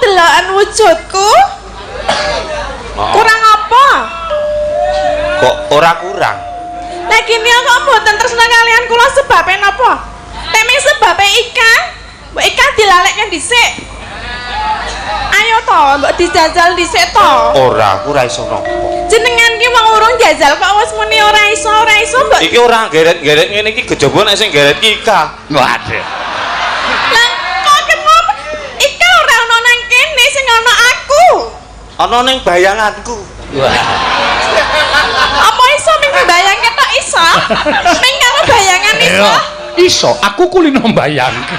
deloken wujudku? Kurang apa? Kok ora kurang? Lah kene kok mboten tresna kalian kula sebabe napa? Temeng sebabe ikan. Mbok ikan dilalekke dhisik. Ayo to, mbok dijajal dhisik to. Ora, aku ora iso napa. Jenengan ki wong urung jajal kok wis muni ora iso mbok. Iki ora geret-geret ngene iki kejaba nek sing geret ki Ika. Waduh. Lah kok kenapa Ika ora ana nang kene sing ana aku? Ana ning bayanganku. Wah. Apa iso ming bayang ketok iso? Ming karo bayangan iso? Iso, aku kulino mbayangke.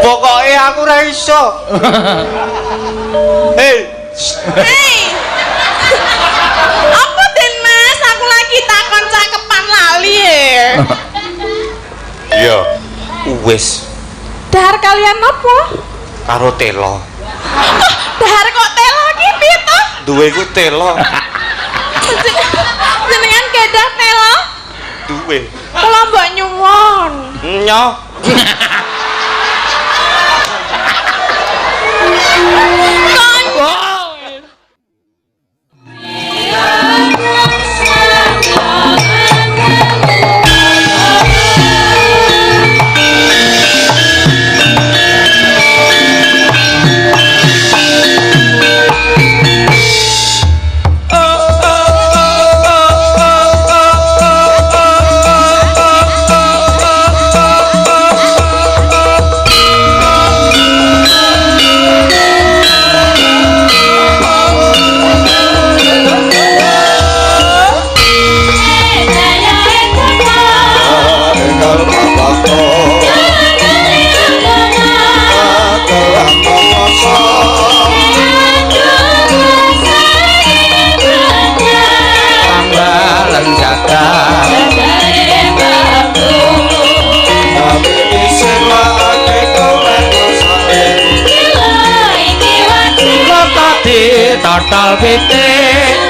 Pokoke aku ora iso. Hei. Hei. Apa Den Mas? Aku lagi takon cakepan lali Iya. Wis. Dahar kalian apa? Karo telo. Dahar kok telo ki piye to? Duwe ku telo. Jenengan kedah telo? Duwe. Kula mbok nyuwun. Nyo. Total pitik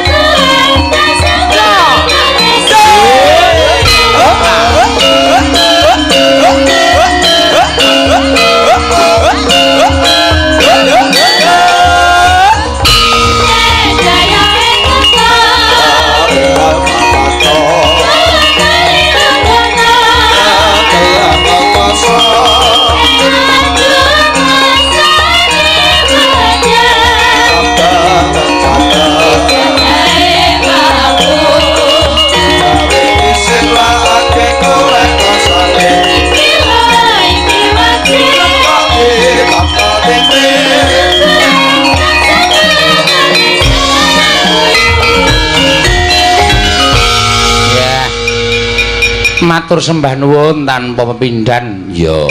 matur sembah nuwun tanpa pepindhan ya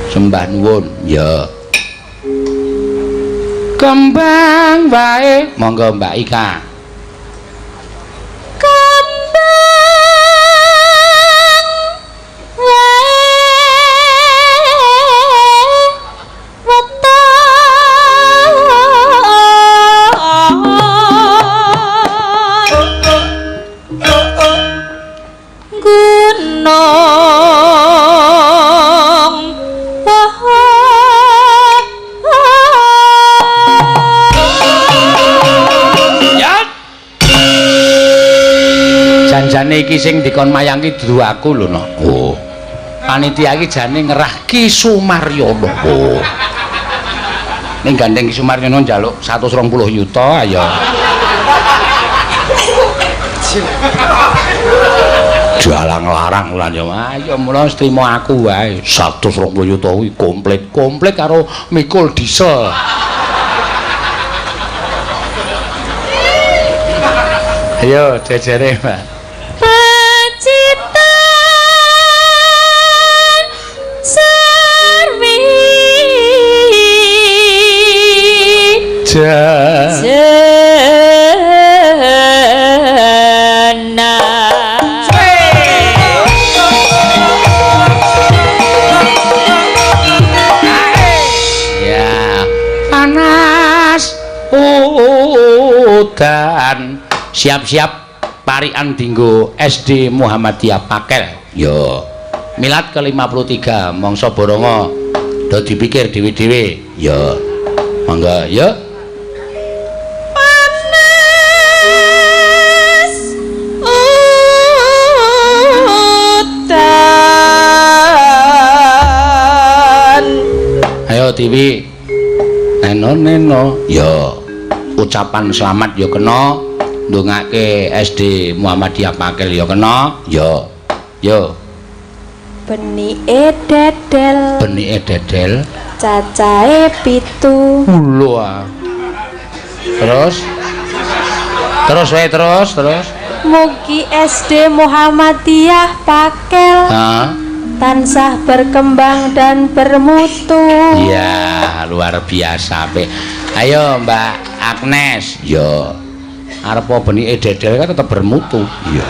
sembah nuwun ya kembang wae monggo Mbak Ika jane iki sing dikon mayangi dudu aku lho no. Oh. Panitia iki jane ngerah Ki Sumaryono. Oh. Ning gandeng Ki Sumaryono njaluk 120 yuta ayo. Jalang larang lan yo ayo mula trimo aku wae 120 yuta kuwi komplit karo mikul diesel. Ayo jejere Mbak. Dan siap-siap parian dinggo SD Muhammadiyah Pakel yo milad ke-53 mangsa boronga do dipikir dhewe-dhewe ya mangga ya panas udan ayo Tiwi neno ya ucapan selamat ya kena ndongake SD Muhammadiyah Pakel ya kena ya yo benike dedel cacahe 7 lho terus wae terus mugi SD Muhammadiyah Pakel tansah berkembang dan bermutu. Iya, luar biasa, Pe. Ayo, Mbak Agnes. Yo. Arep benike dedel kan tetep bermutu. Iya.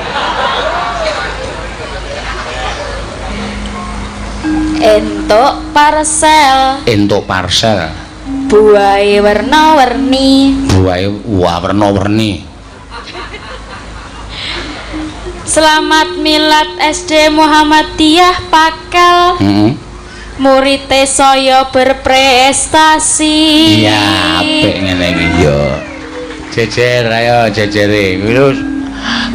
Entuk parcel. Buahe warna-warni. Warna-warni. Selamat milad SD Muhammadiyah Pakel. Murite saya berprestasi. Iya, apik ngene iki yo. Jejer ayo jejere. Wis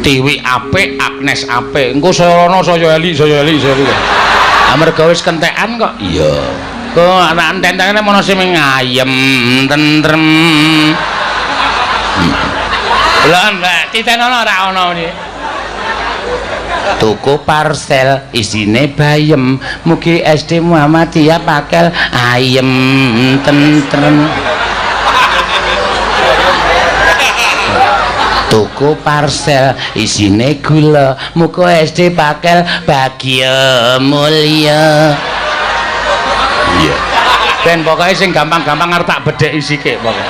Tiwi apik, Agnes apik. Engko sarana saya eli. Amarga wis kentekan kok. Iya. Kok anak enteng-entengane mono sing ngayem, tentrem. Lah Mbak, titenono ora ono iki. Tuku parcel isine bayem, mugi SD Muhammadiyah Pakel ayem tentrem. Tuku parcel isine gula, muga SD Pakel bahagia mulya. Iya. Ben pokoke sing gampang-gampang arep tak bedheki sithik pokoke.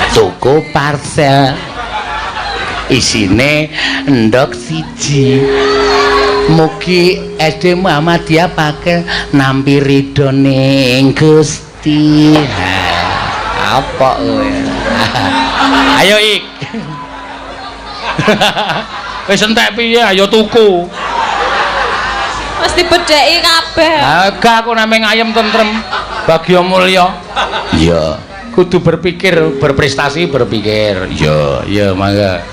Tuku parcel isine endok siji, mugi SD Muhammadiyah Pakel nampi ridhone Gusti. Apa kowe? Ayo Ik. Wis entek piye ayo tuku. Wis dibedheki kabeh. Agak aku nameng ayem tentrem bagya mulya. Iya. Kudu berpikir, berprestasi, berpikir. Ya, mangga.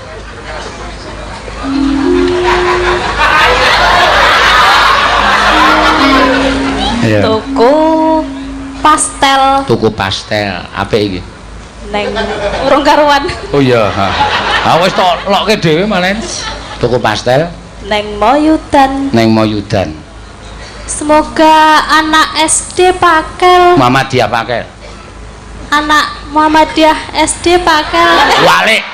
Tuku pastel. Apik iki? Neng urung karuan. Oh iya, ha. Wis tok lokke dhewe malen. Tuku pastel Neng Moyudan. Semoga anak SD Pakel. Muhammadiyah Pakel. Anak Muhammadiyah SD Pakel. Walik.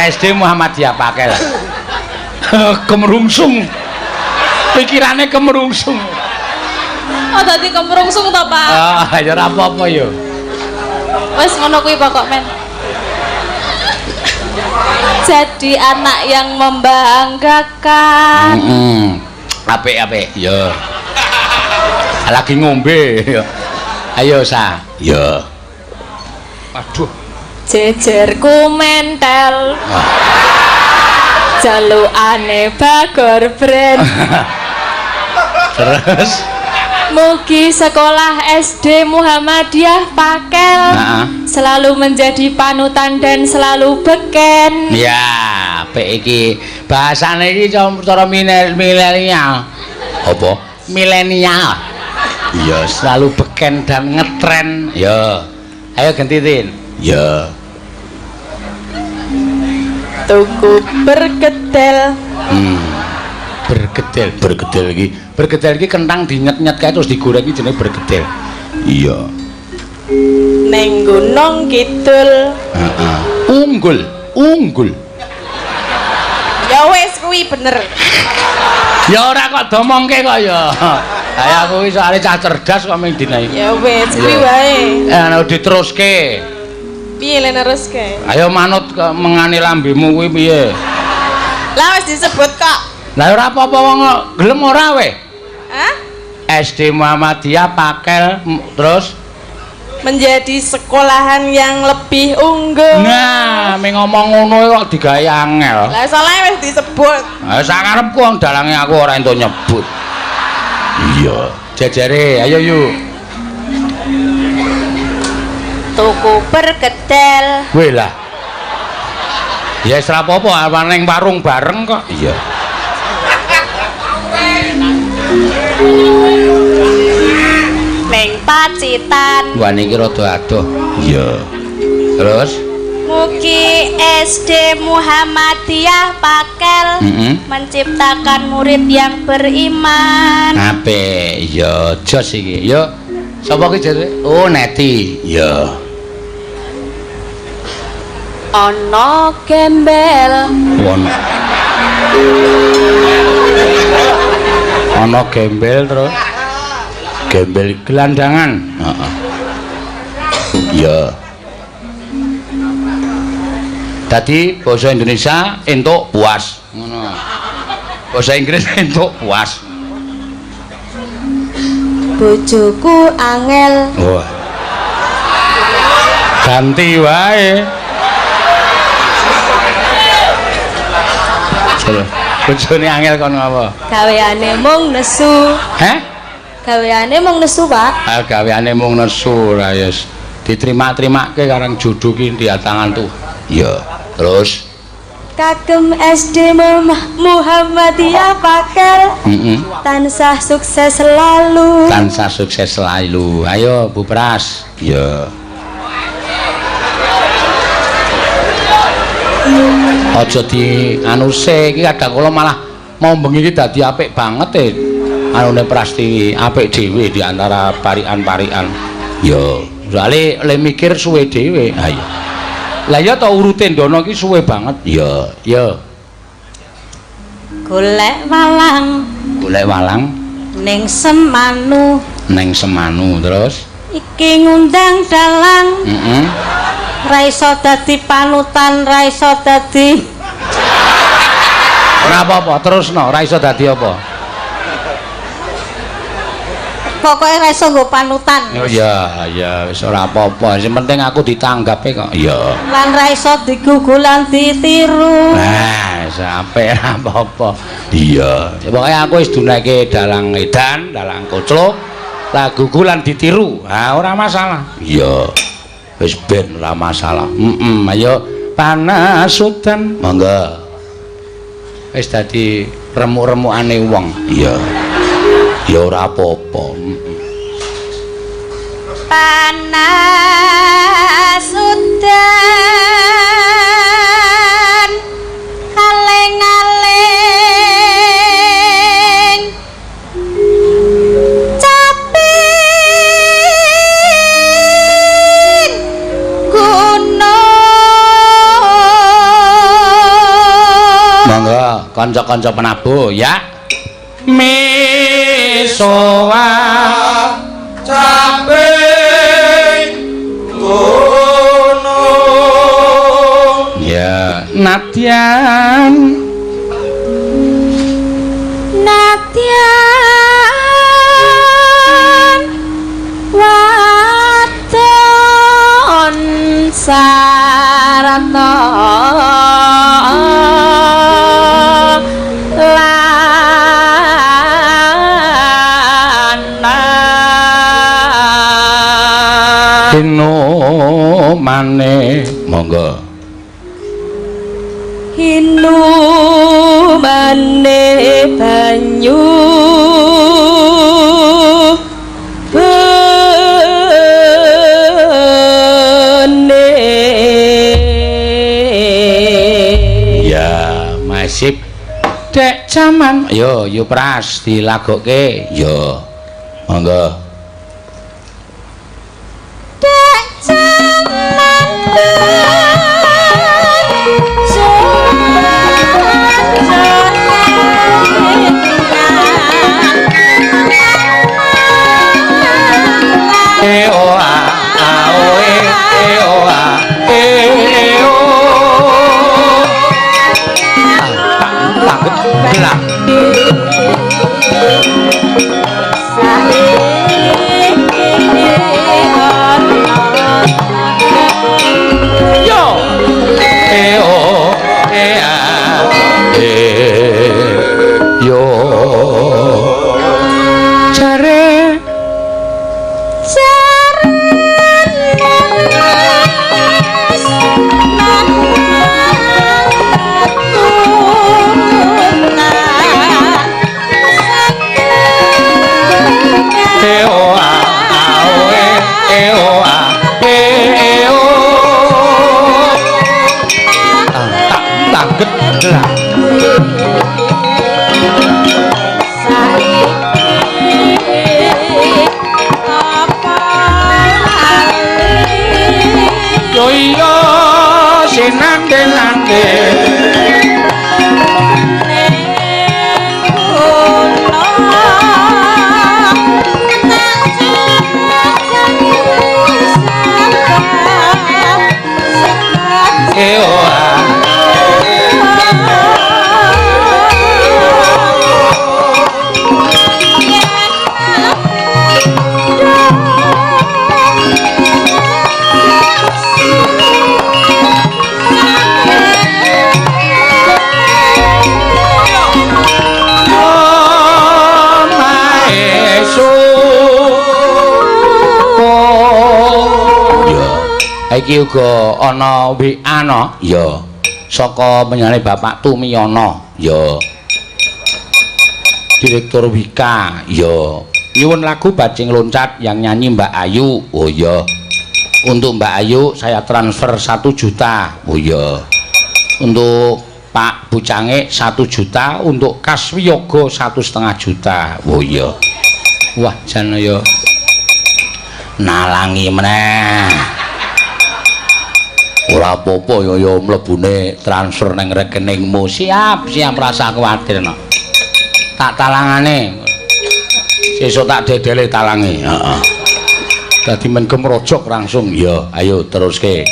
SD Muhammadiyah Pakel. Kemerungsung. Pikirane kemerungsung. Oh, dadi kemerungsung to, Pak? Ya ora apa-apa ya. Wis ngono kuwi pokok men. Jadi anak yang membanggakan. Apik ya. Lagi ngombe ya. Ayo Sa. Ya. Aduh. Jejerku mentel. Jalukane Bagor Brand. Terus mugi sekolah SD Muhammadiyah Pakel selalu menjadi panutan dan selalu beken. Ya, apik iki. Bahasane iki cara milenial. Apa? Milenial. Ya, selalu beken dan ngetren. Ya. Ayo gantiin. Ya. Tuku bergedel. Bergedel iki kentang dinyet-nyet kae terus digoreng iki jenenge bergedel. Iya. Neng Gunung Kidul. Unggul. Ya wis kuwi bener. Ya ora kok domongke kok ya. Kayak aku iki soalé cah cerdas kok ming dina iki. Ya wis kuwi wae. Ana diteruske. Piye le neruske? Ayo manut mengani lambemu kuwi piye? Lah wis disebut kok. Lah ora apa-apa wong gelem ora we. Hah? SD Muhammadiyah Pakel terus menjadi sekolahan yang lebih unggul. Nah, me ngomong ngono kok digawe angel. Lah salahnya wis disebut. Ha sakarepku wong dalange aku ora entuk nyebut. Iya, jajare ayo yuk. Tuku perkedel. Kowe lah. Ya wis ra apa-apa, ning warung bareng kok. Iya. Ning Pacitan. Wah niki rada adoh. Iya. Terus Mugi SD Muhammadiyah Pakel menciptakan murid yang beriman. Ape, ya jos iki. Yo. Sapa ki jenenge? Oh, Neti. Ya. Ono gembel. Ono gembel terus. Gembel gelandangan. Heeh. Ya. Dadi basa Indonesia entuk puas. Ngono. Basa Inggris entuk puas. Bojoku angel. Wah. Ganti wae. Bojone angel kono apa? Gaweane mung nesu. Heh? Gaweane mung nesu, Pak. Ah gaweane mung nesu ra yes. Diterima-terimake karang judu ki di tangan tuh. Ya, terus Kagem SD Muhammadiyah Pakel. Tansah sukses selalu. Tansah sukses selalu. Ayo Bu Pras. Ya. Aja di anuse iki kadang kula malah mau bengi iki dadi apik banget anune Prastiwi, apik dhewe di antara parikan-parikan. Ya, soalé le mikir suwe dhewe. Ha iya. Lah ya to urute ndono iki suwe banget. Ya, ya. Golek walang. Golek walang Ning Semanu. ning Semanu terus. Iki ngundang dalang. Ra iso dadi panutan, ra iso dadi. Ora apa-apa, terusno, ra iso dadi apa? Pokoke ra iso nggo panutan. Oh iya, ya wis ora apa-apa. Sing penting aku ditanggape kok. Iya. Lan ra iso digugulan ditiru. Nah, sampe ora apa-apa. Iya. Ya pokoke aku wis dunake dalang edan, dalang koclo, lagu gulan ditiru. Ah, ora masalah. Iya. Wis ben ora masalah. Ayo panas udan. Monggo. Wis dadi remuk-remukane wong. Iya. Ya ora apa-apa. Panas udan kaleng-aleng caping gunung. Monggo kanca-kanca penabuh ya. Misoa caping gunung. Ya, nadyan wadon sarata Hino mane monggo hinu mane banyu bene ya masih dek jaman yo Pras dilagokke yo monggo nande nande iki uga ana WA no ya saka penyanyi Bapak Tumiyono ya Direktur Wika ya nyuwun lagu Bajing Loncat yang nyanyi Mbak Ayu oh ya untuk Mbak Ayu saya transfer 1 juta oh ya untuk Pak Bucange 1 juta untuk Kaswiyoga 1,5 juta oh ya wah jan ya nalangi meneh ora apa-apa ya mlebune transfer nang rekeningmu siap rasa kuwatir no. Tak talangane sesuk tak dedele talange heeh dadi men kemrojok langsung ya ayo teruske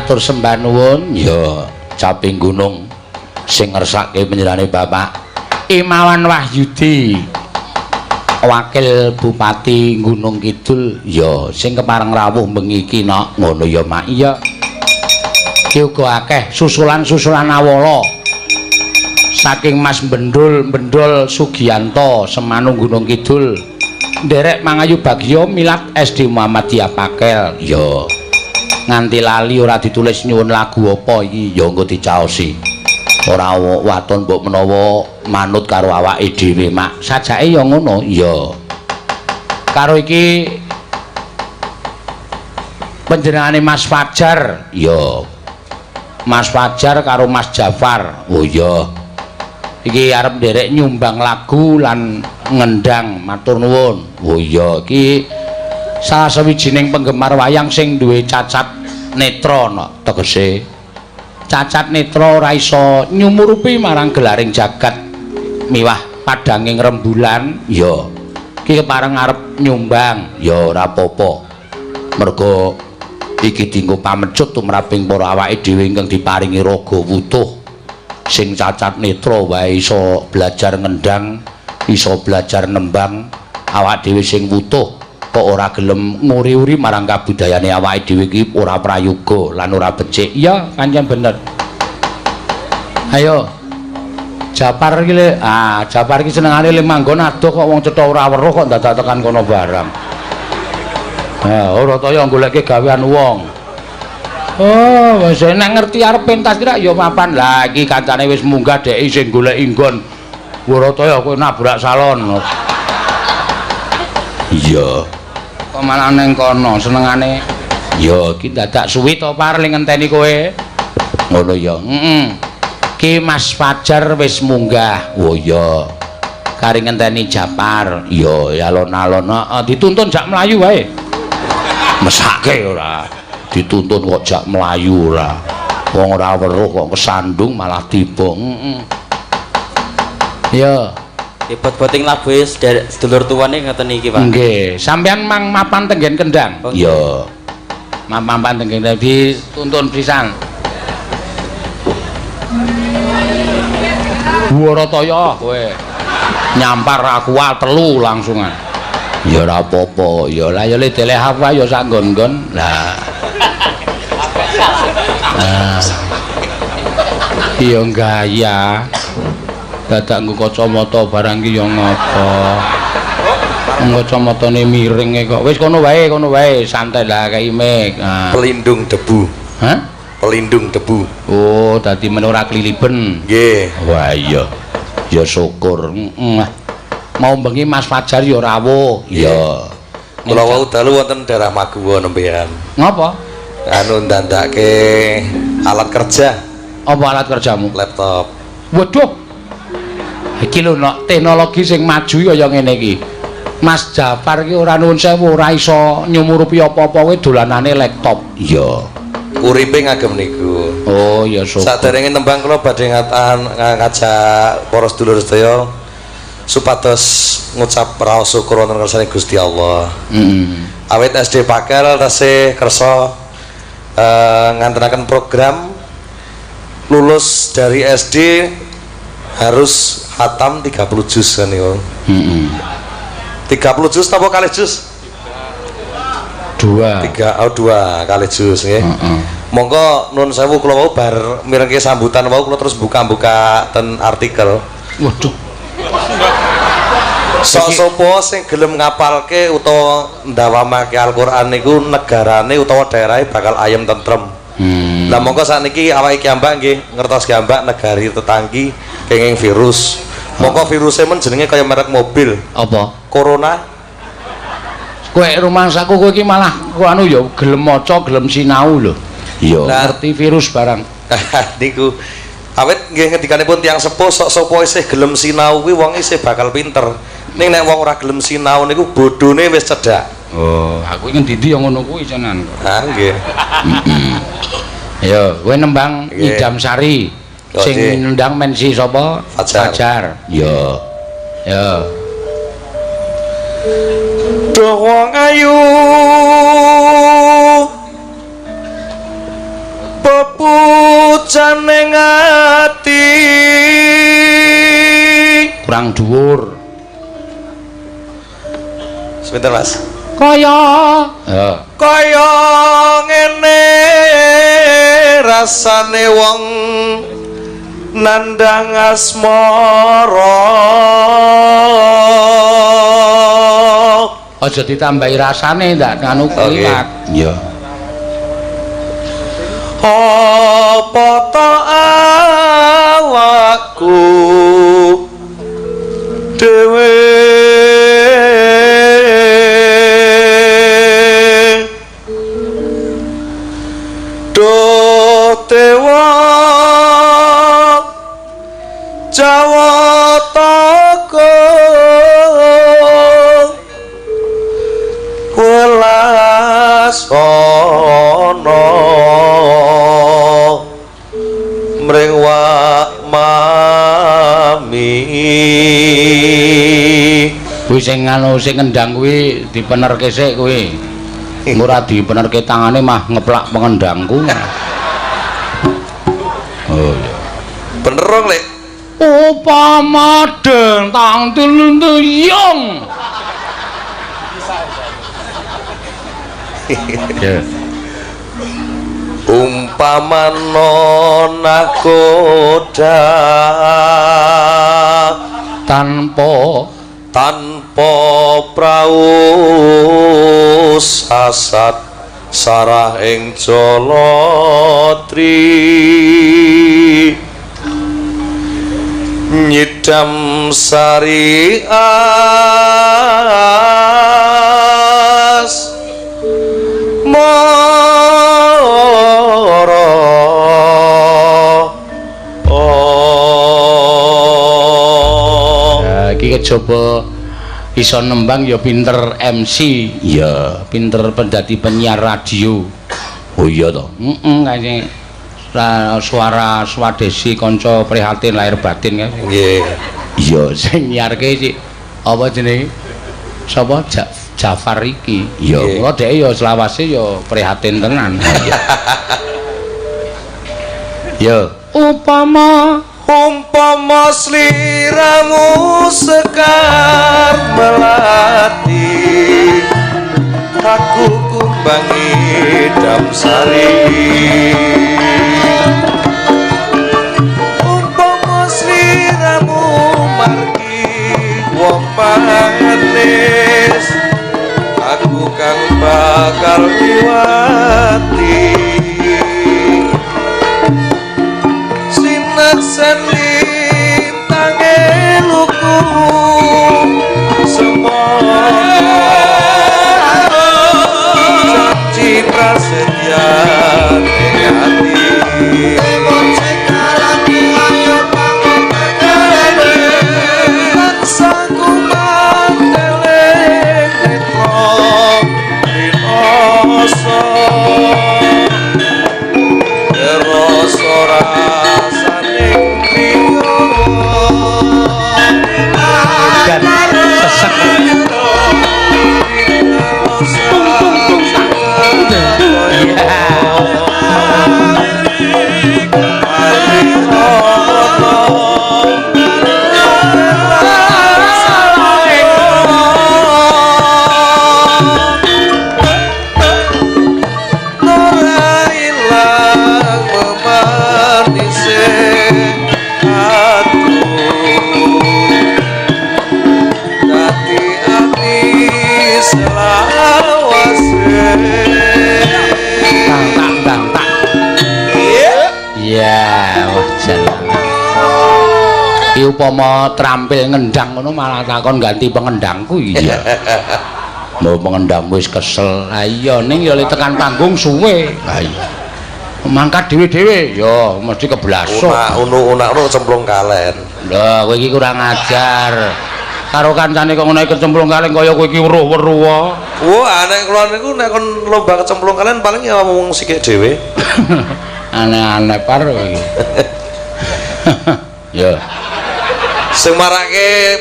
matur sembah nuwun ya caping gunung sing ngersake panjenengane Bapak Imawan Wahyudi Wakil Bupati Gunung Kidul ya sing kepareng rawuh bengi iki nok ngono ya Mak iya iki uga akeh susulan-susulan awala saking Mas Bendul Sugiyanto Semanung Gunung Kidul nderek Mangayu Bagyo Milad SD Muhammadiyah Pakel ya nganti lali ora ditulis nyuwun lagu apa iki ya engko dicaosi ora waton mbok menawa manut karo awake dhewe Mak sajake ya ngono ya karo iki panjenengane Mas Fajar ya Mas Fajar karo Mas Jafar. Oh iya. Iki arep nderek nyumbang lagu lan ngendang matur nuwun. Oh iya, iki salah sawijining penggemar wayang sing duwe cacat netra tegese. Cacat netra ora iso nyumurupi marang gelaring jagat miwah padanging rembulan. Ya. Iki kepareng arep nyumbang, ya ora apa-apa. Mergo iki dienggo pamecut tumraping para awake dhewe ingkang diparingi raga wutuh. Sing cacat netra wae iso belajar ngendang, iso belajar nembang. Awak dhewe sing wutuh kok ora gelem nguri-uri marang kabudayane awake dhewe iki ora prayoga lan ora becik. Iya, pancen bener. Ayo. Japar iki le, Japar iki senengane le manggon adoh kok wong cetha ora weruh kok dadak tekan kono barang. Ora kaya goleke gawean wong. Oh, wis nek ngerti arep pentas kira ya mapan. Lah iki kancane wis munggah dhek sing golek inggon. Warataya kowe nabrak salon. Iya. Kok malah neng kono senengane. Ya iki dadak suwi to par ling ngenteni kowe. Ngono ya. Ki Mas Fajar wis munggah. Oh iya. Kari ngenteni Japar. Iya, alon-alon. Dituntun jak mlayu wae. Mesake ora. Dituntun kok jak mlayu ora. Wong ora weruh kok kesandung malah tiba. Iya. Bot-boting lagu sedulur tuwane ngoten iki, Pak. Nggih, sampeyan mang mapan tenggen kendang. Iya. Mapan tenggen dituntun pisan. Warataya kowe nyampar aku telu langsungan. Ya ora apa-apa, ya lah ya teleh apa ya sak nggon-nggon. Lah. Iya gaya. Dadak nggo kacamata barang ki ya ngopo. Kacamatane miring kok. Wis kono wae, santai lah kae mik. Pelindung debu. Hah? Pelindung debu. Oh, dadi men ora kliliben. Nggih. Wah iya. Ya syukur. Mau bengi Mas Fajar ya rawuh. Iya. Kula wau dalu wonten daerah Maguwo nembean. Ngapa? Anu ndandake alat kerja, Apa alat kerjamu? laptop. Waduh. Iki lho nok teknologi sing maju kaya ngene iki. Mas Jafar ki ora nuwun sewu ora iso nyumurupi apa-apa kuwi dolanane laptop. Iya. Uripe ngagem niku. Oh, ya syukur. Saderenge tembang kula badhe ngajak para sedulur sedaya supados ngucap raos syukur wonten kersane Gusti Allah. Awit SD Pakel tasih kersa ngantenaken program lulus dari SD harus khatam 30 juz kan niku. 30 juz apa kali juz? 2 kali juz nggih. Monggo nuwun sewu kula wau bar mirengke sambutan wau kula terus buka-buka ten artikel. Waduh. Sok sapa sing gelem ngapalke utawa ndawamake Al-Qur'an niku negarane utawa daerahe bakal ayem tentrem. Lah monggo sakniki awake iki ambak nggih ngertos ambak negari tetanggi kenging virus. Monggo virusé men jenenge kaya merek mobil. Apa? Corona. Kowe rumangsaku kowe iki malah anu ya gelem maca, gelem sinau lho. Iya, ngerti virus barang. Niku awet nggih ngendikanipun tiyang sepuh sok sapa isih gelem sinau kuwi wong isih bakal pinter. Ning nek wong ora gelem sinau niku bodhone wis cedhak. Oh, aku ngendi-endi ya ngono kuwi tenan. Ha nggih. Ya, kowe nembang Idam Sari. Sing nendang mensi sapa? Fajar. Ya. Ya. Duh wong ayu pepucane ngati Kurang dhuwur. Sebentar Mas. Kaya Kaya ngene rasane wong nandang asmara. aja ditambahi rasane ndak anu kliwat. Iya. Apa ta awakku dhewe do tewa kono mring wak mami kuwi sing anu sing ngendang kuwi dipenerke sik kuwi ora dipenerke tangane mah ngeplak pengendangku oh iya bener rong lek upama dentang tulung-tuyung ya umpama nakoda tanpa prau sasat sarah ing Jalatri nyidam sarias moro ya iki kejaba iso nembang ya pinter MC ya pinter pendadi penyiar radio oh iya toh kayaknya suara swadesi kanca prihatin lahir batin kan nggih iya sing nyiarke iki apa jenenge sapa Jafar iki ya kok dhek ya selawase ya prihatin tenan ya umpama sliramu sekar melati aku kumbangi damsari umpama sliramu margi wong manis aku kang bakal liwati sinaksan lintange luku semua janji prasetya ning ati laksaku mandeleng netro rinoso rasa rasaning priyo dan sesek upama trampil ngendang ngono malah takon ganti pengendangku iya mau pengendang wis kesel ha iya ning ya tekan panggung suwe ha iya mangkat dhewe-dhewe ya mesti keblaso unak-unak cemplung kalen lho kowe iki kurang ajar karo kancane kok ngono kecemplung kalen kaya kowe iki weruh-weruh nek kula niku nek kon lomba kecemplung kalen paling ya ngomong sikik dhewe aneh-aneh par iki ya sing marake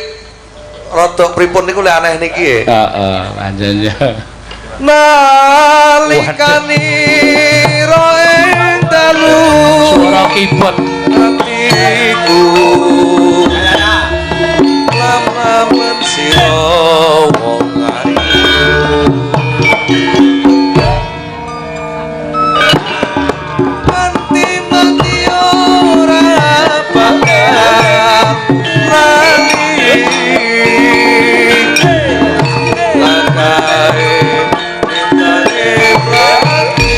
rada pripun niku lek aneh niki heeh pancen ya nalikani ro ing dalu suara keyboard atiku lamun sira wong ayu anti-mati ora bakal lali langkae nintane prati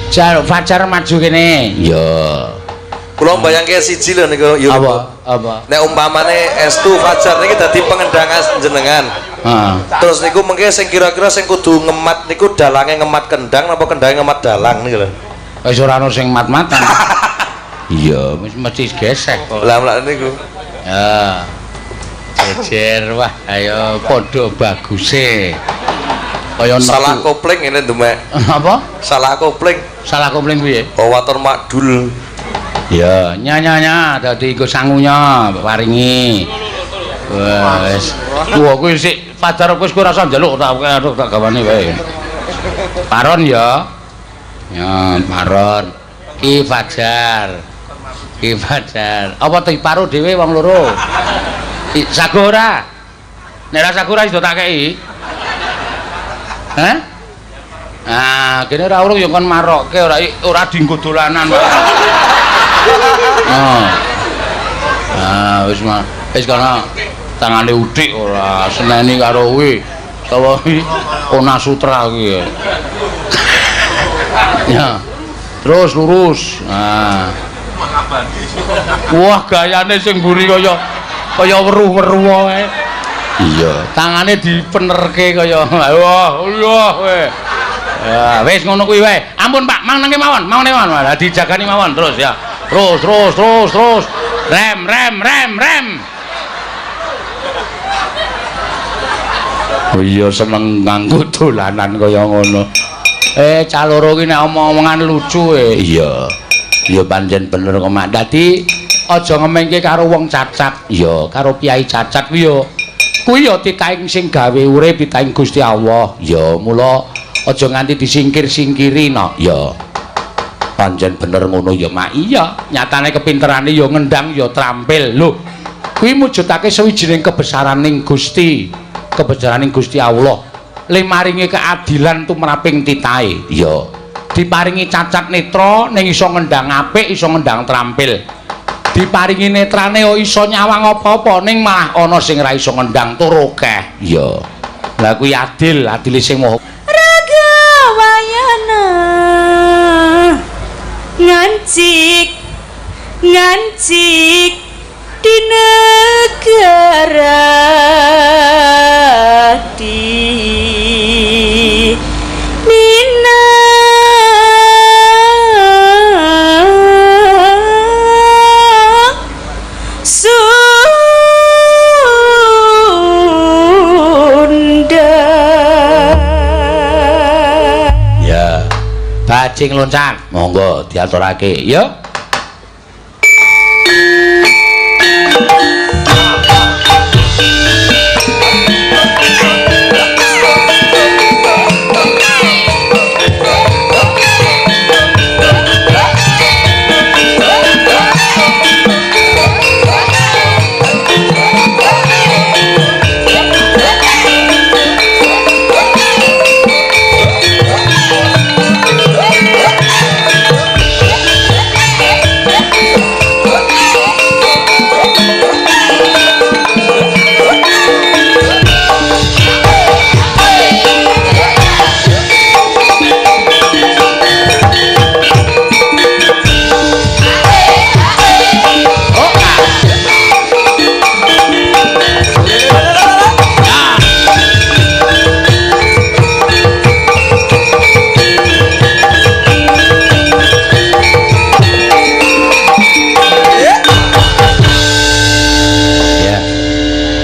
Jaluk Fajar maju kene. Ya. Kula mbayangke siji lho niku ya. Apa? Nek umpamane Estu Fajar niki dadi pengendang jenengan. Heeh. Terus niku mengke sing kira-kira sing kudu ngemat niku dalange ngemat kendang napa kendange ngemat dalang niku lho. Wis ora ono sing mat-matan. Iya, mesti gesek kok. Lah niku. Ya. Jejer wah, ayo padha baguse. Kaya Salah kopling ngene ndemek. Apa? Salah kopling. Salah kopling piye? Waton makdul. Ya, nyanya dadi iku sangunya paringi. Wes. Wah, kuwi sik Fajar wis ora usah njaluk tak gawane wae. Paron ya. Ya, paron. Ki Fajar. Ki Fajar. Apa ti paro dhewe wong loro? Sago ora? Nek ora sago ora iso tak kei. Hah? Ah, kene ora urung ya kon marokke ora dienggo dolanan wae. Wis mah wis kana tangane uthik ora seneni karo kuwi sapa iki Ona Sutra kuwi ya terus lurus wah gayane sing mburi kaya weruh-weruh wae iya tangane dipenerke kaya wah we ya wis ngono kuwi wae ampun Pak mang nang mawon lah dijagani mawon terus ya terus rem oh iya seneng nganggo dolanan kaya ngono caloro ki nek omong-omongan lucu iya pancen bener kok Mak dadi aja ngemengke karo wong cacat iya karo piyai cacat kuwi ya titaing sing gawe urip titaing Gusti Allah ya mula aja nganti disingkir-singkiri no ya pancen bener ngono ya Mak iya nyatane kepinterane ya ngendang ya trampil lho kuwi mujudake sawijining kebesaraning Gusti Allah le maringi keadilan tumraping titahe ya diparingi cacat netra ning iso ngendang apik iso ngendang trampil diparingi netrane iso nyawang apa-apa ning malah ana sing ra iso ngendang tur akeh ya lha kuwi adil sing moho Ragawayana ngancik di negara di Nina Sunda ya bajing loncat monggo diaturake ya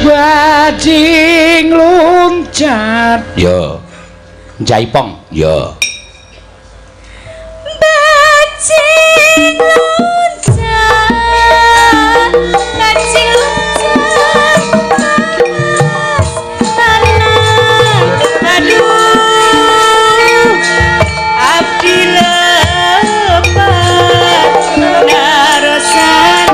bajing loncat yo jaipong yo bajing loncat tanah aduh abdi lepat narosan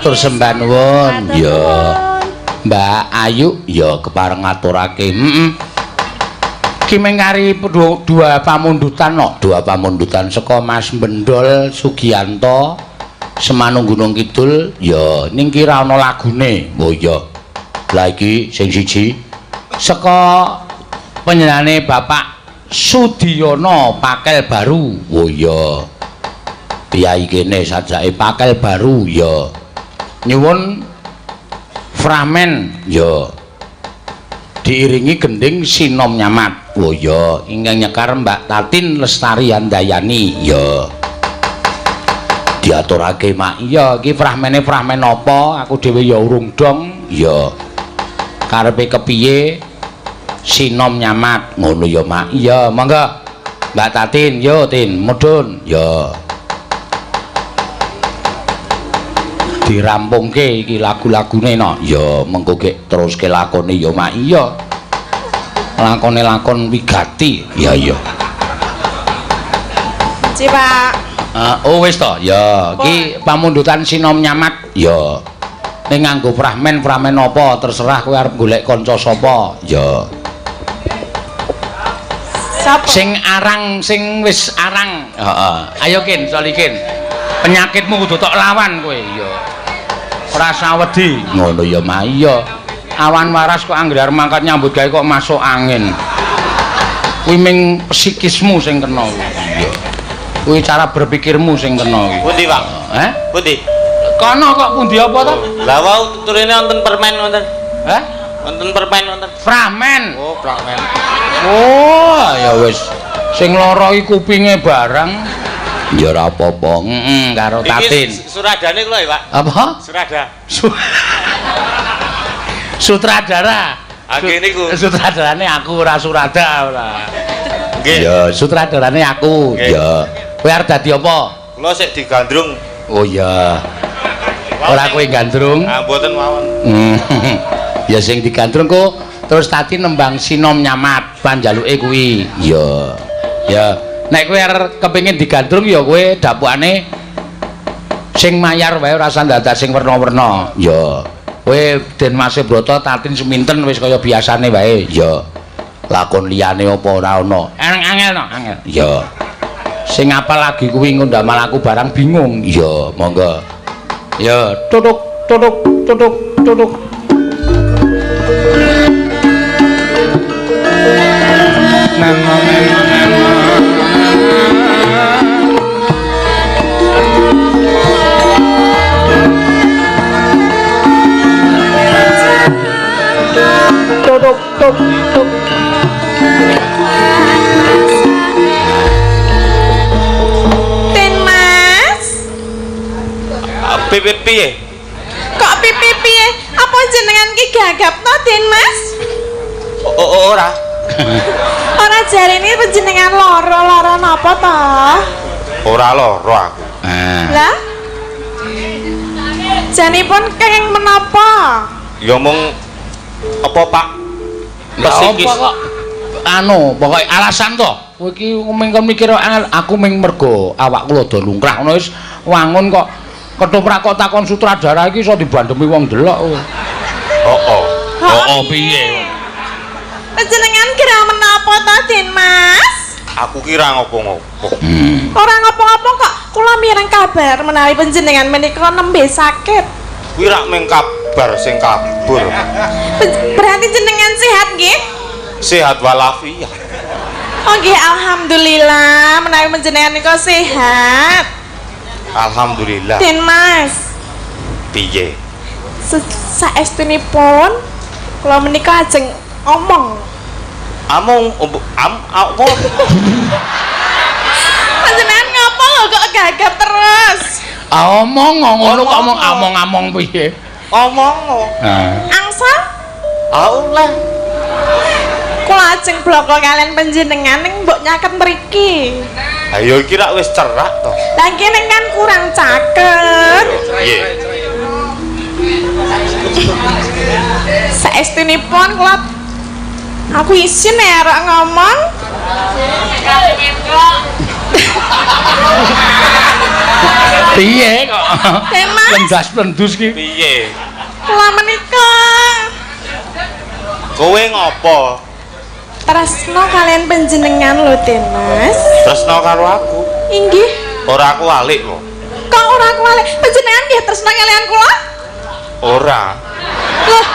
matur sembah nuwun. Ya. Mbak Ayu ya kepareng ngaturake. Ki mengkari dua pamundutan dua pamundutan saka Mas Bendol Sugiyanto Semanung Gunung Kidul ya ning ki ra ana lagune. Oh ya. Lah iki sing siji saka panjenengane Bapak Sudiyono Pakel Baru. Oh ya. Piyai kene sajake Pakel Baru ya. Nyuwun Framen ya. Diiringi gending Sinom Nyamat. Oh ya, ingkang nyekar Mbak Tatin Lestari Handayani ya. Diaturake Mak. Iya, iki fragmene fragmen apa? Aku dhewe ya urung dong. Ya. Karepe kepiye? Sinom Nyamat. Ngono ya Mak. Iya, monggo. Mbak Tatin, yo Tin, mudhun. Ya. Dirampungke iki lagu-lagune no. Ya mengko gek teruske lakone ya Mak. Iya. Lakone lakon wigati. Ya iya. Ci Pak. Oh wis to. Ya, iki pamundutan Sinom Nyamat. Ya. Ning nganggo fragmen apa terserah kowe arep golek kanca sapa. Ya. Sapa? Sing arang sing wis arang. Heeh. Ayo Kin, solikin. Penyakitmu kudu tok lawan kowe. Ya. Ora sawedi. Ngono ya Mak. Iya. Awan waras kok anggere mangkat nyambut gawe kok masuk angin. Kuwi ming psikismu sing kena. Iya. Kuwi cara berpikirmu sing kena iki. Pundi, Pak? Pundi? Kono kok pundi apa to? Lah wau tuturine wonten permen wonten. Hah? Wonten permen wonten. Framen. Oh, permen. Oh, ya wis. Sing lara iki kupinge barang. Ya ora apa-apa. Karo Tatin. Iki suradane kula ya, Pak. Apa? Surada. Sutradara. Nggih niku. Sutradarane aku ora surada ora. Nggih. Ya, sutradarane aku. Ya. Kowe arep dadi apa? Kula sik digandrung. Oh ya. Ora kowe gandrung. Ah, mboten mawon. Ya sing digandrung kok terus tadi nembang Sinom Nyamat panjaluke kuwi. Ya. Ya. Nek kowe arep kepengin digandrung ya kowe dapukane sing mayar wae ora usah dadak sing werna-werna. Ya. Kowe Den Mas Broto Tatin seminten wis kaya biasane wae. Ya. Lakon liyane apa ora ana. Angel no, angel. Ya. Sing apal lagi kuwi ngundamal aku barang bingung. Ya, monggo. Ya, tutuk tutuk tutuk tutuk. Tutuk tutuk tutuk. Pipit piye? Kok pipi piye? Apa jenengan ki gagap to, Den Mas? Ora. Ora jarene panjenengan lara napa to? Ora lara aku. Lah? Janipun kenging menapa? Ya mung apa Pak? Psikis. Apa kok anu, pokoke alasan to. Kowe iki mengko mikir aku ming mergo awakku rada lungkrah ngono wis wangun kok ketoprak kok takon sutradara iki iso dibandemi wong delok. Oh, piye? Panjenengan kira menapa to, Den Mas? Aku kira ngopo-ngopo. Ora ngopo-ngopo kok kula mireng kabar menawi panjenengan menika nembe sakit. Kuwi rak mung kabar sing kabur. Berarti jenengan sehat nggih? Sehat walafiat. Oh nggih, alhamdulillah menawi panjenengan nika sehat. Alhamdulillah. Den Mas, Piye? Saestunipun kula menika ajeng omong. Apa? Panjenengan ngapa kok gagap terus? Omong ngono kok omong piye? Omong. Angsal? Allah. Kula ajeng bloko kalian panjenengan ning mbok nyaket mriki. Ayo iki rak wis cerak to. Lah kene kan kurang caket. Piye? Saestunipun kula aku isin arek ngomong. Piye kok? Mas. Lendas-lendus ki. Piye? Kula menika Kowe ngopo? tresno kalian panjenengan lho, Mas. Tresno karo aku. Inggih. Ora aku alik kok. Kok ora kuwi panjenengan nggih tresno kalian kula? Ora. Loh,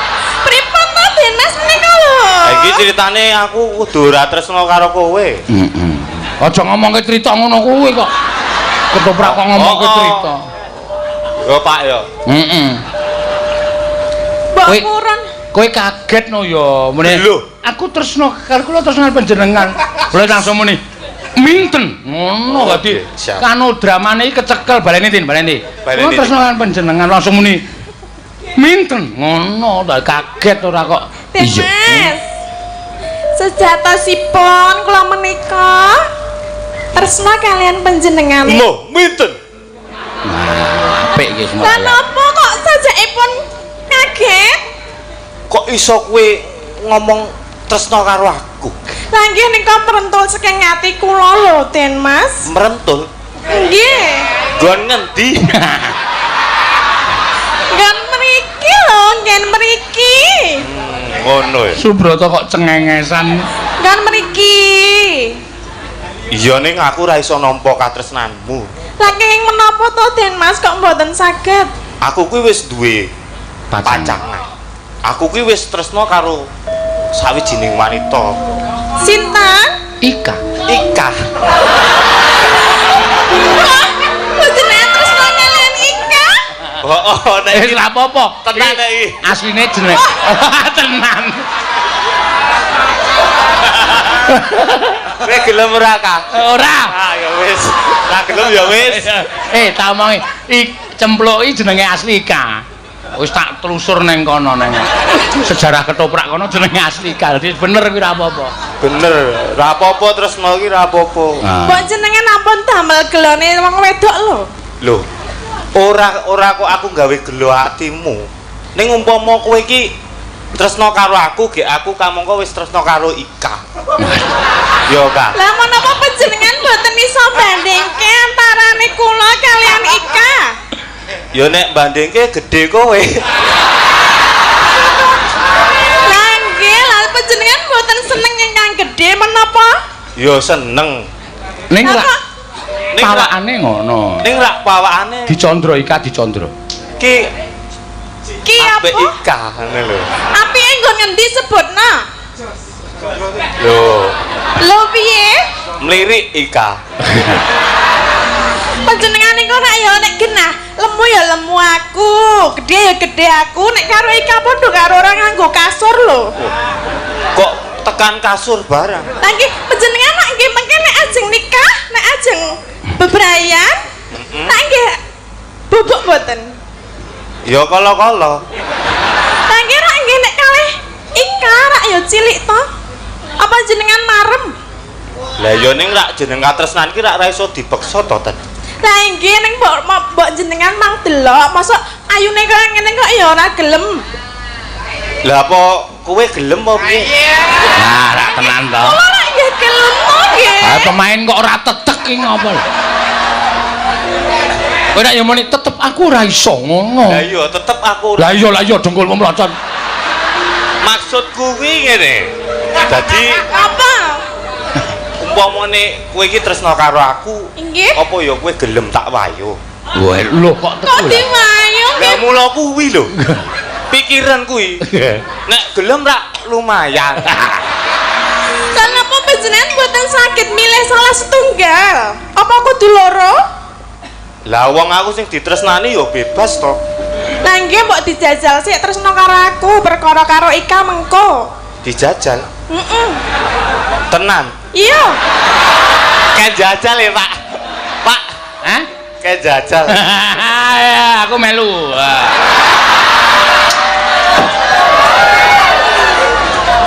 pripun to, Mas menika lho? Iki ceritane aku kudu ora tresno karo kowe. Heeh. Aja ngomongke cerita ngono kuwi kok. Ketoprak kok ngomongke cerita. Yo Pak yo. Heeh. Mbok Kowe- purun. Kowe kaget no ya. Mene Lho. aku tresno karo kula tresno panjenengan. Boleh langsung muni. Minten. Ngono dadi Oke, siap. kanu dramane iki kecekel baleni Tin, baleni. Baleni, Kula tresno karo panjenengan langsung muni. Minten. Ngono ta kaget ora kok. Mas. Sejatosipun kula menika tresno kalian panjenengan. Mo, minten. Nah, apik iki semua. Lah napa kok sajakipun kaget? Kok iso kowe ngomong tresno karo aku? Lah nggih nika merentul saking ati kula lho, Mas. Merentul. Nggih. Gon ngendi? Gan mriki lho, gan mriki. Ngono ya. Subroto kok cengengesan. Gan mriki. Iya ning aku ora iso nampa katresnanmu. Saking menapa to, Mas, kok mboten saged? Aku kuwi wis duwe pacangan. Aku kuwi wis tresno karo sawijining wanita. Sinten? Ika. Ika. Panjenengan tresno kalian Ika? Oh, nek iki Ora apa-apa. tenan nek iki. Asline jeneng. Tenan. Kowe gelem ora Kak? Ora. Ah ya wis. Lah gelem ya wis. Tak omongi cempluki jenenge asli Ika. Wis tak telusur neng kono neng sejarah ketoprak kono jenenge asli Ika. Dadi bener kuwi ora apa-apa. Bener, ra apa-apa tresno iki ra apa-apa. Mbok jenengan ampun damel gelone wong wedok lho. Lho, ora kok aku gawe gelo atimu. Ning umpama kowe iki tresno karo aku, gek aku kamangka wis tresno karo Ika. Yo, Kak. Lah menapa panjenengan mboten iso bandingke antarane kula kalian Ika? Yo nek bandingke gedhe kowe. Lah nggih, lah panjenengan mboten seneng ingkang gedhe menapa? Yo seneng. Ning Apa? rak pawakane ngono. Ning rak pawakane Dicondro Ika dicondro. ki Ki apa? apik Ika ngene lho. Apike nggon ngendi sebutna? Lho, Lho piye? mlirik Ika. Panjenengan niku nek ya nek genah, lemu ya lemu aku, gedhe ya gedhe aku, nek karo Ika padha karo ora nganggo kasur lho. Kok tekan kasur barang. Lah nggih panjenengan nek nggih mengke nek ajeng nikah, nek ajeng bebrayan, nek nggih bubuk mboten. Ya kala-kala. Lah nggih nek nggih nek kalih Ika rak ya cilik to. Apa jenengan marem? Lah ya ning rak jeneng katresnan ki rak ora iso dipeksa to, Ten. Lah nggih ning mbok jenengan mang delok, mosok ayune kaya ngene kok ya ora gelem. Lah apa kowe gelem apa piye? Nah, rak tenan to. Kula rak nggih gelem to nggih. Ah pemain kok ora tetek ki ngopo lho. Kowe nek yo muni tetep aku ora iso ngono. Lah iya tetep aku ora. Lah iya dengkulmu mlocot. Maksudku kuwi ngene. Dadi Apa? umpamane kowe iki tresno karo aku, Nggih. apa ya kowe gelem tak wayo? Wah, lho kok Kok teku. diwayu Lah nggih? mula kuwi lho. Pikiran kuwi. Nek gelem rak lumayan. Kenapa panjenengan mboten saged milih salah setunggal? Apa kudu loro? Lah wong aku sing ditresnani ya bebas to. Lah nggih mbok dijajal sik tresno karo aku perkara karo Ika mengko. Dijajal. Heeh. Tenan. Iya. Kayak jajal ya, Pak. Pak, Hah? kayak jajal. Ya, aku melu.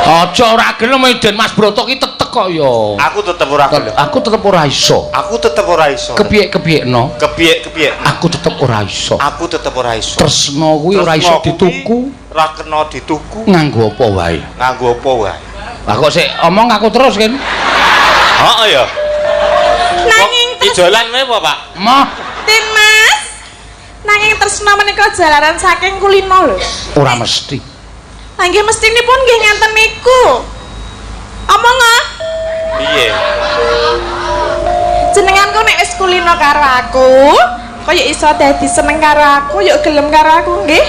Aja ora gelem Den Mas Broto ki tetek kok ya. Aku tetep ora gelem. Aku tetep ora iso. Aku tetep ora iso. Kepiye-kepiyekno? Kepiye-kepiye. Aku tetep ora iso. Aku tetep ora iso. Tresno kuwi ora iso Tresno kuwi dituku ora kena dituku nganggo apa wae. nganggo apa wae. Lah kok sik omong aku terus kan. Heeh ya. Nanging Ijolan wae apa, Pak? Moh, Tin Mas. Nanging tresna menika jalaran saking kulino lho. ora mesti. Lah nggih mestinipun nggih ngenten niku. Omong ah. Piye? Jenenganku nek wis kulino karo aku, kaya iso dadi seneng karo aku, yuk gelem karo aku nggih.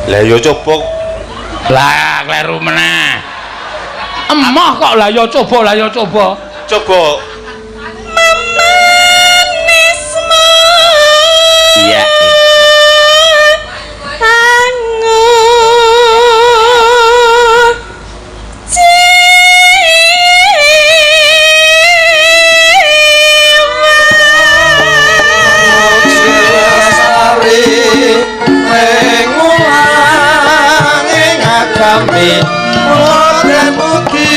Lah yo coba Lah kleru meneh. Emoh kok lah ya coba, lah ya coba. coba Manismu. Iya. Anggun. Kami ora mugi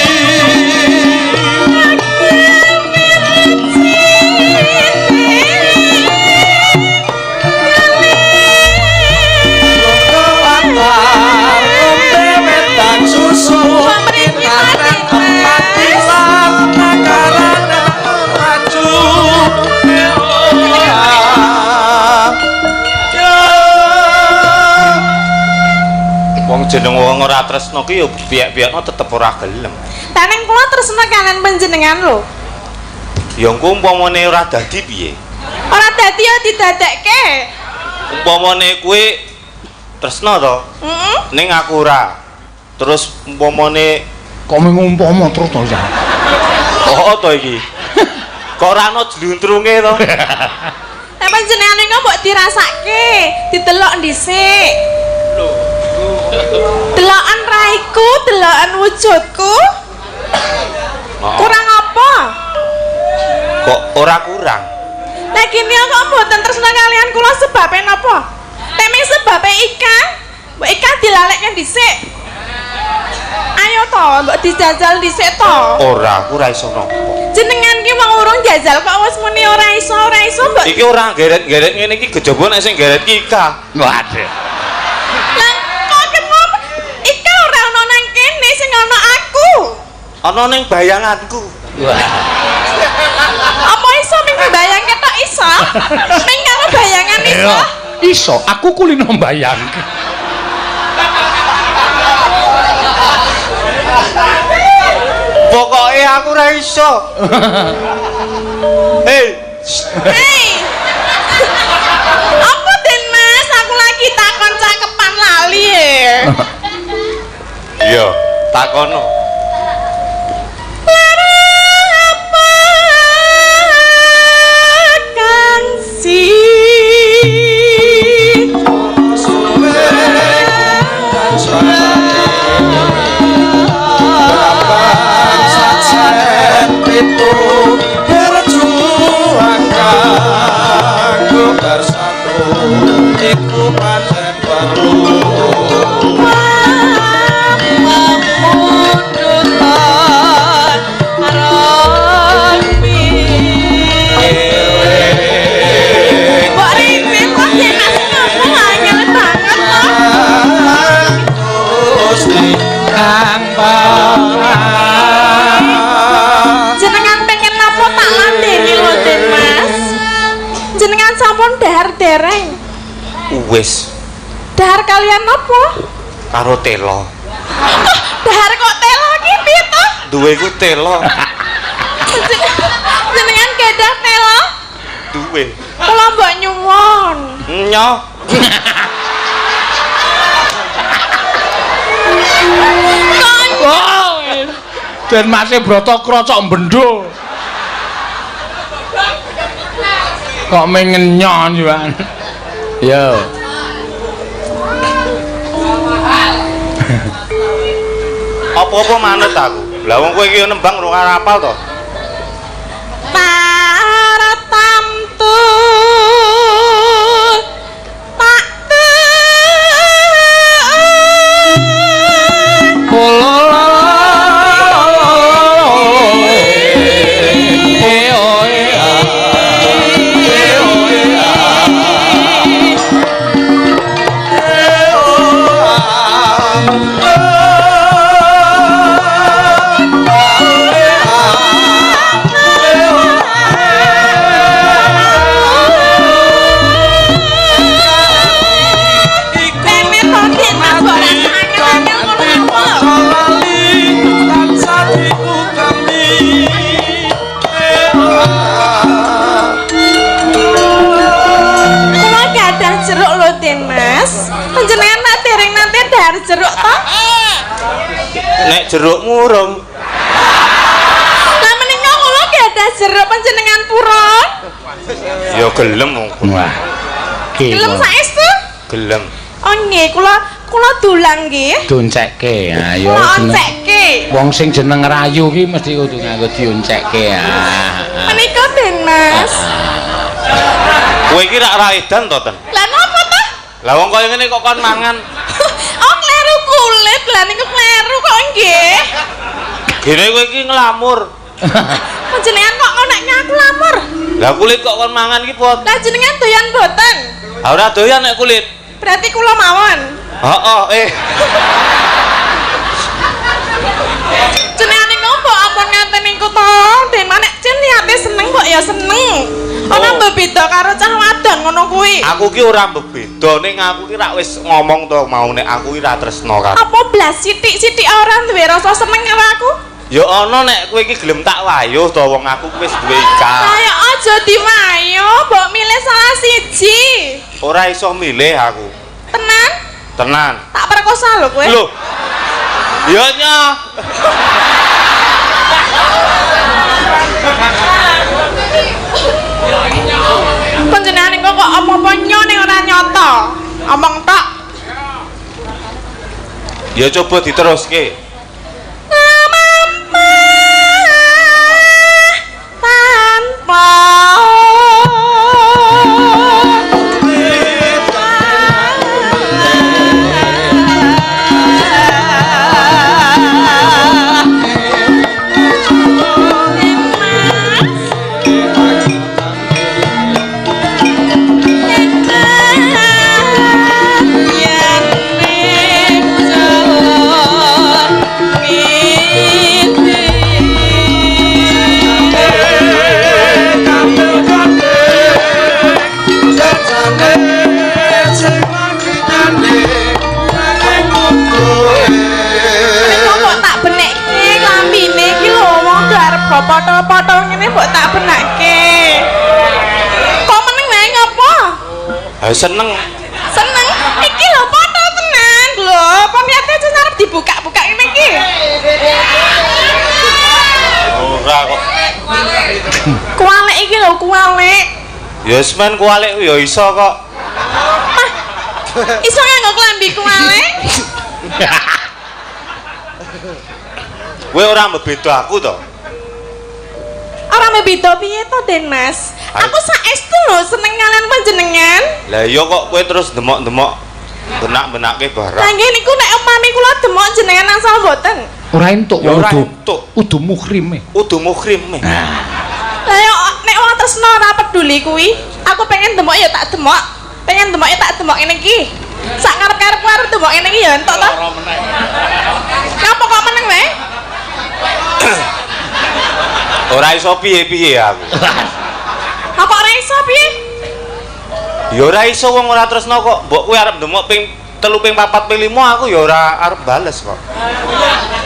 wong jeneng wong ora tresno ki yo biak-biakno tetep ora gelem. Taning kula tresna kalian panjenengan lho. Ya engko umpamane ora dadi piye? Ora dadi ya didadekke. Umpamane kowe tresno to, Heeh. ning aku ora. Terus umpamane Kok ngumpama terus to ya. oh to iki. Kok ora ana jluntrunge to? Nek panjenengan niku mbok dirasake, didelok dhisik. Delokan raiku, delokan wujudku. Kurang apa? Kok ora kurang? Lah kene kok mboten tresna kalian kula sebabe napa? Temeng sebabe ikan. Mbok ikan dilalekke dhisik. Ayo to, mbok dijajal dhisik to. Ora, aku ora iso nampa. Jenengan ki wong urung jajal kok wis muni ora iso mbok. Iki ora geret-geret ngene iki kejaba nek sing geret ki Ika. Waduh. Lah kok kenapa? Ikan ora ana nang kene sing ana aku. Ana ning bayanganku. Wah. Apa iso ming bayang ketok iso? Ming karo bayangan iso? Iso, aku kulino mbayangke. Pokoke aku ora iso. Hei, Hei. Apa Den Mas? Aku lagi takon cakepan lali ya. iya, takono. Apa kang si itu berjuang kanggo bersatu iku pancen perlu jenengan pengen napa tak landeni lho Den Mas. Jenengan sampun dahar dereng. Wis Dahar kalian napa? karo telo. Dahar kok telo ki piye to? Duwe ku telo, Jenengan kedah telo? duwe. Kula mbok nyuwun. Nyo. Dan masih broto krocok bendo. Kok mengenyon juga. Yo. Apa-apa manut aku. Lah wong kowe iki nembang ora hafal to? Para tamtu tak Nek jeruk murung. Lah menika kula gadah jeruk panjenengan purun. Ya gelem wong. Wah. Gelem saestu? Gelem. Oh nggih, kula dulang nggih. Dionceke. Ha ya Kula jeneng. oncekke. Wong sing jeneng rayu ki mesti kudu nganggo dionceke. Menika Den Mas. Kowe iki rak ra edan to, Ten? Lah napa ta? Lah wong kaya ngene kok kon mangan. Oh kleru kulit, lah niku kleru kok nggih. Gene kowe iki nglamur. Panjenengan kok nek aku lamur. Lah kulit kok kon mangan iki pot. Lah jenengan doyan boten? Ha ora doyan nek kulit. Berarti kula mawon. Heeh, Jenengan niku mbok ampun ngaten niku to. Den manek cen niate seneng kok ya seneng. Ora beda karo cah wadon ngono kuwi. Aku ki ora beda ning aku ki rak wis ngomong to mau nek aku ki ra tresno karo. Apa blas sithik-sithik ora duwe rasa seneng karo aku? Ya ana nek kowe iki gelem tak wayuh to wong aku wis duwe ikan. Ayo aja diwayo, mbok milih salah siji. Ora iso milih aku. Tenan? Tenan. Tak perkosa lho kowe. Lho. Ya nya. Panjenengan niku kok apa-apa nyone ora nyoto. Omong tok. Ya coba diteruske. Tanpa potol-potol ngene mbok tak benake. Kok meneng wae ngopo? Ha seneng. Seneng. Iki lho potol tenan lho. Kok niate aja arep dibuka-buka ngene iki. Ora kok. Kualik iki lho, kualik. Ya wis men kualik ya iso kok. Iso nganggo klambi kualik? Kowe ora mbeda aku to? Ora beda piye to, Den Mas? Aku saestu lho seneng kalian panjenengan. Lah iya kok kowe terus demok-demok benak-benake barang. Lah nggih niku nek upami kula demok jenengan angsal mboten. Ora entuk Ya ora udu. entuk. Udu muhrim. Udu muhrim. Lah yo nek wong tresno ora peduli kuwi, aku pengen demok ya tak demok. Pengen demok ya tak demok ngene iki. Sak ngarep-karepku arep demok ngene iki ya entuk to. Napa kok meneng wae? Ora iso piye-piye aku. Apa ora iso piye? Ya ora iso wong ora tresno kok. Mbok kowe arep ndemok ping 3 ping 4 ping 5 aku ya ora arep bales kok.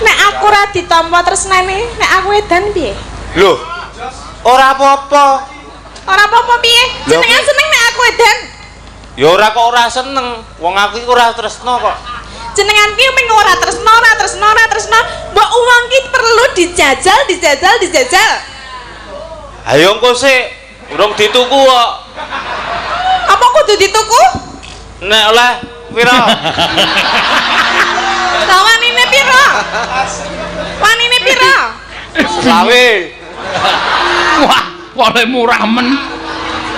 Nek aku ora ditampa tresnane, nek aku edan piye? Lho. Ora apa-apa. Ora apa-apa piye? Jenengan seneng nek aku edan. Ya ora kok ora seneng. Wong aku iki ora tresno kok. Jenengan ki mung ora tresno. Mbok uang ki perlu dijajal. Ayo engko sik urung dituku kok. Apa kudu dituku? Nek oleh pira? Lah wanine pira? Wanine pira? Sawe. Wah, kok murah men.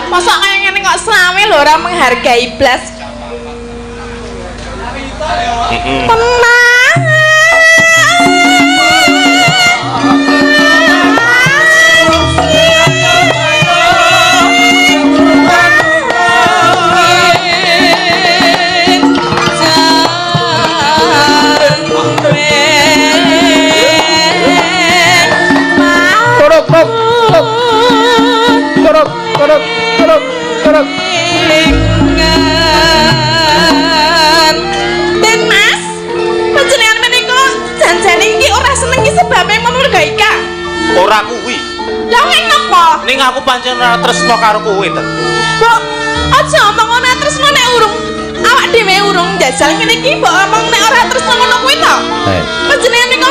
Mosok kaya ngene kok selawe lho ora menghargai blas. Tenang. Den Mas, panjenengan menika janjane iki ora seneng ki sebabe memergai Ika. Ora kuwi. Lah ngapa? Ning aku pancen ora tresno karo kowe ta. Mbok aja omong ora tresno nek urung awak dhewe urung njajal ngene iki mbok omong nek ora tresno ngono kuwi to. Panjenengan niku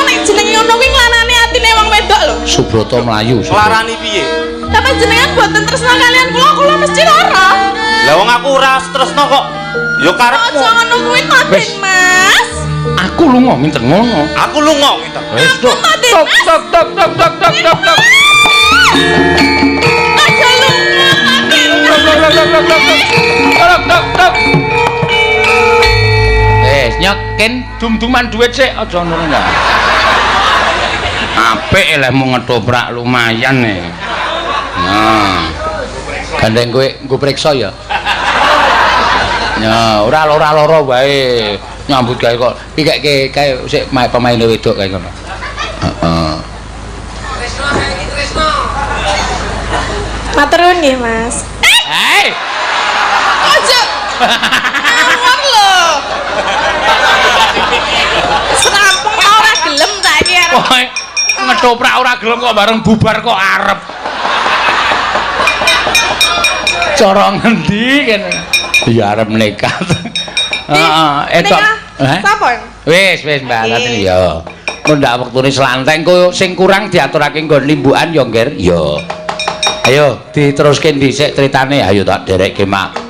ngono kuwi nglarani atine wong wedok lho. Subrata mlayu. Larani piye? Tapi jenengan boten tresna kalian kula mesti lara. Lah wong aku ora tresno kok. Ya karepmu. Aja ngono kuwi Totin, Mas. Aku lunga minten ngono. Aku lunga gitu. Wis tok. Totin, Tok Mas. tok tok tok tok tok tok tok. Aja lunga, Totin. Tok tok tok. Wis nyokin dum-duman dhuwit sik aja ngono enggak. Apik elehmu ngetoprak lumayan nih. Nah. Gandeng kowe nggo priksa ya. Ya, ora lara wae. Nyambut gawe kok pikeke kae sik pemain wedok kae ngono. Heeh. Matur nuwun nggih, Mas. Hei. Aja. Ngawur lho. Serampung ora gelem saiki arep. Kowe ngetoprak ora gelem kok bareng bubar kok arep. Cara ngendi kene? Ya arep nekat. Heeh, etok. Sampun. Wis Mbak Ratri ya. Mun ndak wektune slanteng kok sing kurang diaturake nggon limbukan ya, Ngger. Ya. Ayo diteruske dhisik critane. Ayo tak derekke, Mak.